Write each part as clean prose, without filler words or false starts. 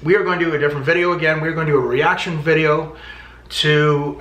we are going to do a different video again. We're going to do a reaction video to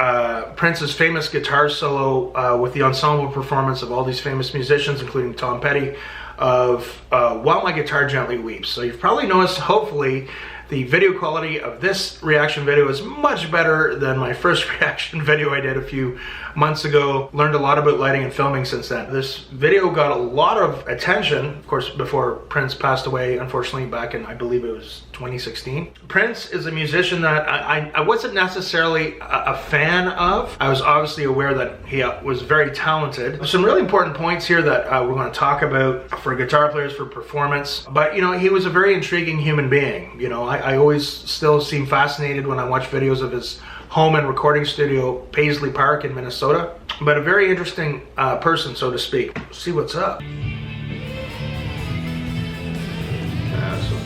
Prince's famous guitar solo with the ensemble performance of all these famous musicians, including Tom Petty, of While My Guitar Gently Weeps. So you've probably noticed, hopefully, the video quality of this reaction video is much better than my first reaction video I did a few months ago. Learned a lot about lighting and filming since then. This video got a lot of attention, of course, before Prince passed away, unfortunately, back in, I believe it was 2016. Prince is a musician that I wasn't necessarily a fan of. I was obviously aware that he was very talented. There's some really important points here that we're going to talk about for guitar players, for performance. But, you know, he was a very intriguing human being. You know, I always still seem fascinated when I watch videos of his home and recording studio, Paisley Park in Minnesota. But a very interesting person, so to speak. Let's see what's up. So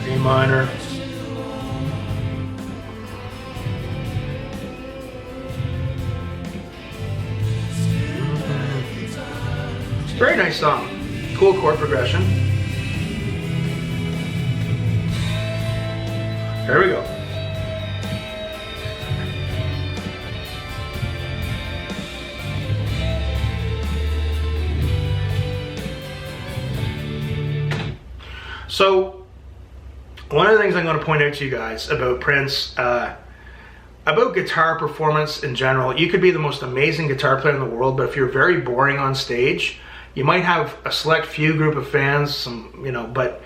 A minor. Very nice song. Cool chord progression. There we go. So, one of the things I'm going to point out to you guys about Prince, about guitar performance in general, you could be the most amazing guitar player in the world, but if you're very boring on stage, you might have a select few group of fans, some, you know, but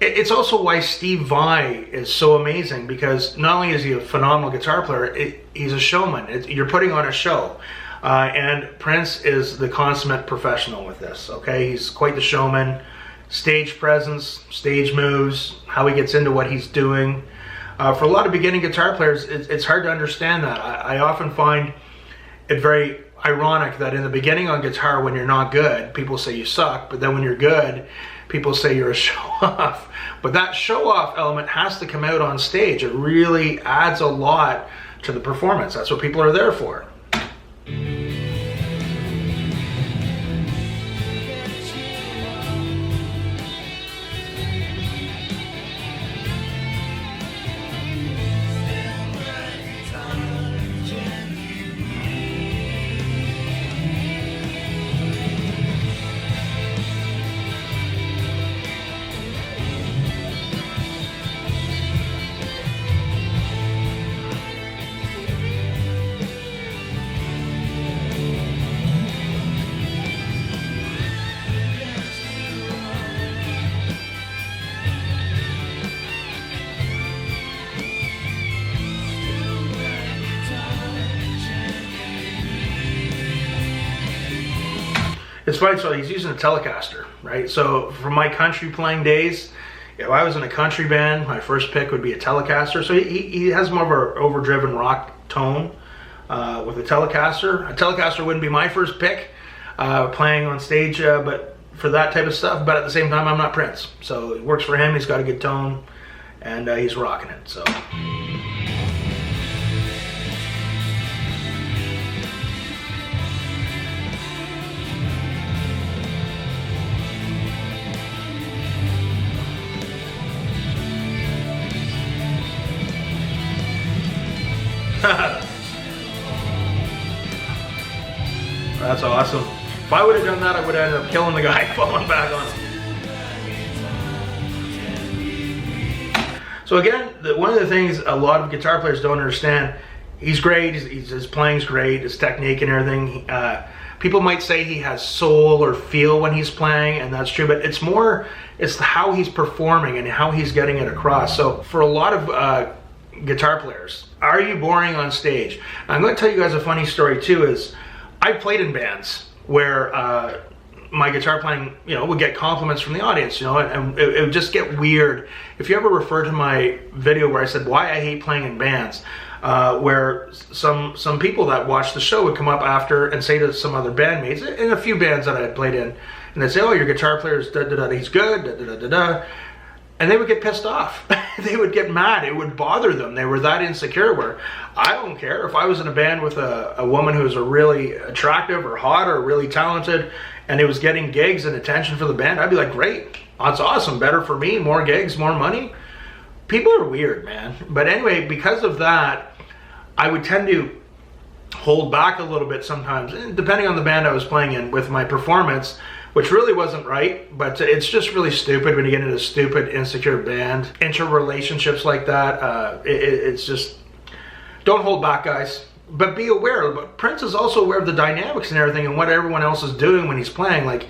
it's also why Steve Vai is so amazing, because not only is he a phenomenal guitar player, he's a showman. You're putting on a show. And Prince is the consummate professional with this, okay? He's quite the showman. Stage presence, stage moves, how he gets into what he's doing. For a lot of beginning guitar players, it's hard to understand that. I often find it very ironic that in the beginning on guitar, when you're not good, people say you suck, but then when you're good, people say you're a show-off. But that show-off element has to come out on stage. It really adds a lot to the performance. That's what people are there for. It's funny, so he's using a Telecaster, right? So from my country playing days, if I was in a country band, my first pick would be a Telecaster. So he has more of an overdriven rock tone with a Telecaster. A Telecaster wouldn't be my first pick playing on stage, but for that type of stuff. But at the same time, I'm not Prince. So it works for him, he's got a good tone, and he's rocking it, so. That's awesome. If I would have done that, I would have ended up killing the guy, falling back on him. So again, one of the things a lot of guitar players don't understand, he's great, his playing's great, his technique and everything. People might say he has soul or feel when he's playing, and that's true, but it's how he's performing and how he's getting it across. So for a lot of guitar players, are you boring on stage? I'm going to tell you guys a funny story too. Is I played in bands where my guitar playing, you know, would get compliments from the audience, you know, and it would just get weird. If you ever refer to my video where I said why I hate playing in bands, where some people that watched the show would come up after and say to some other bandmates in a few bands that I had played in, and they'd say, "Oh, your guitar player is da da da, he's good, da da da da da." And they would get pissed off. They would get mad. It would bother them. They were that insecure where I don't care. If I was in a band with a woman who was a really attractive or hot or really talented and it was getting gigs and attention for the band, I'd be like, great, that's awesome. Better for me, more gigs, more money. people are weird, man. But anyway, because of that, I would tend to hold back a little bit sometimes, depending on the band I was playing in, with my performance, which really wasn't right. But it's just really stupid when you get into a stupid, insecure band. Interrelationships like that, it's just, don't hold back, guys. But be aware. But Prince is also aware of the dynamics and everything and what everyone else is doing when he's playing. Like,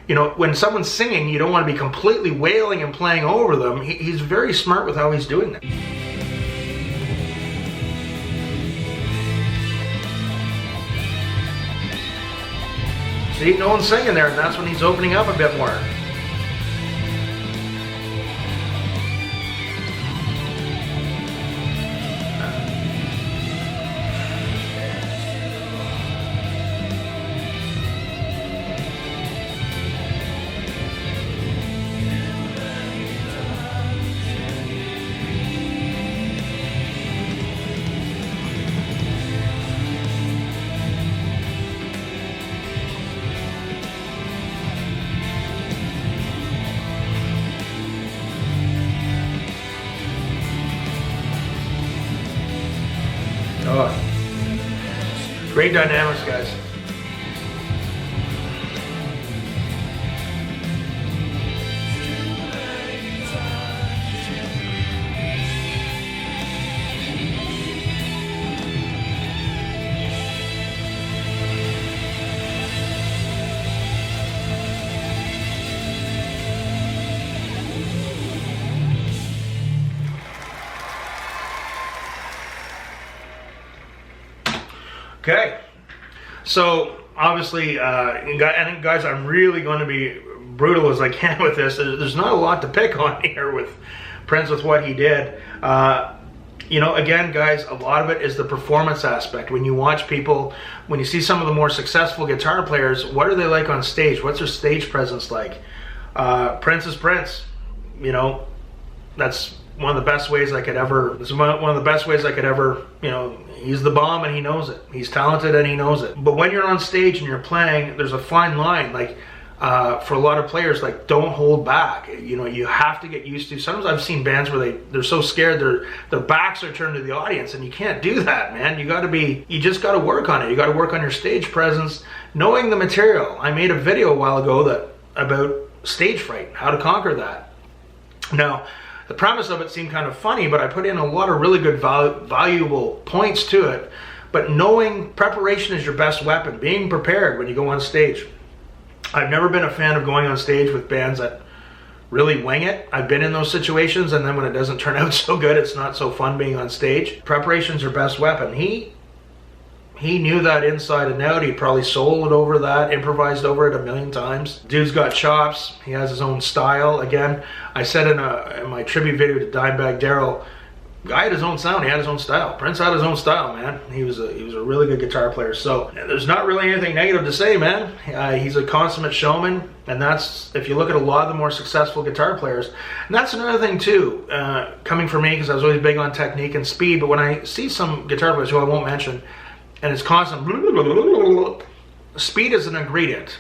you know, when someone's singing, you don't want to be completely wailing and playing over them. He's very smart with how he's doing that. See, no one's singing there, and that's when he's opening up a bit more. Oh, great dynamics, guys. Okay, so obviously, I think, guys, I'm really going to be brutal as I can with this. There's not a lot to pick on here with Prince, with what he did. You know, again, guys, a lot of it is the performance aspect. When you watch people, when you see some of the more successful guitar players, what are they like on stage? What's their stage presence like? Prince is Prince. You know, that's one of the best ways I could ever, this is one of the best ways I could ever, you know, he's the bomb and he knows it. He's talented and he knows it. But when you're on stage and you're playing, there's a fine line. Like, for a lot of players, like, don't hold back. You know, you have to get used to, sometimes I've seen bands where they're so scared their backs are turned to the audience, and you can't do that, man. You just got to work on it. You got to work on your stage presence, knowing the material. I made a video a while ago about stage fright, how to conquer that. Now, the premise of it seemed kind of funny, but I put in a lot of really good valuable points to it. But knowing preparation is your best weapon, being prepared when you go on stage. I've never been a fan of going on stage with bands that really wing it. I've been in those situations, and then when it doesn't turn out so good, it's not so fun being on stage. Preparation's your best weapon. He knew that inside and out. He probably soloed over that, improvised over it a million times. Dude's got chops. He has his own style. Again, I said in my tribute video to Dimebag Darrell, guy had his own sound. He had his own style. Prince had his own style, man. He was a really good guitar player. So there's not really anything negative to say, man. He's a consummate showman, and that's, if you look at a lot of the more successful guitar players. And that's another thing too, coming from me, because I was always big on technique and speed. But when I see some guitar players who I won't mention, and it's constant, speed is an ingredient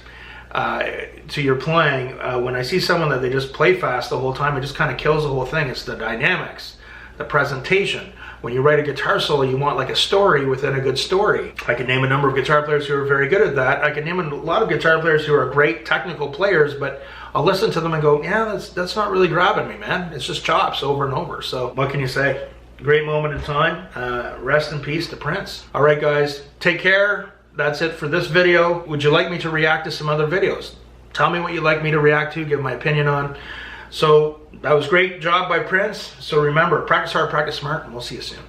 to your playing. When I see someone that they just play fast the whole time, it just kind of kills the whole thing. It's the dynamics, the presentation. When you write a guitar solo, you want like a story within a good story. I can name a number of guitar players who are very good at that. I can name a lot of guitar players who are great technical players, but I'll listen to them and go, yeah, that's not really grabbing me, man. It's just chops over and over. So what can you say? Great moment in time. Rest in peace to Prince. All right, guys, take care. That's it for this video. Would you like me to react to some other videos? Tell me what you'd like me to react to, give my opinion on. So that was great job by Prince. So remember, practice hard, practice smart, and we'll see you soon.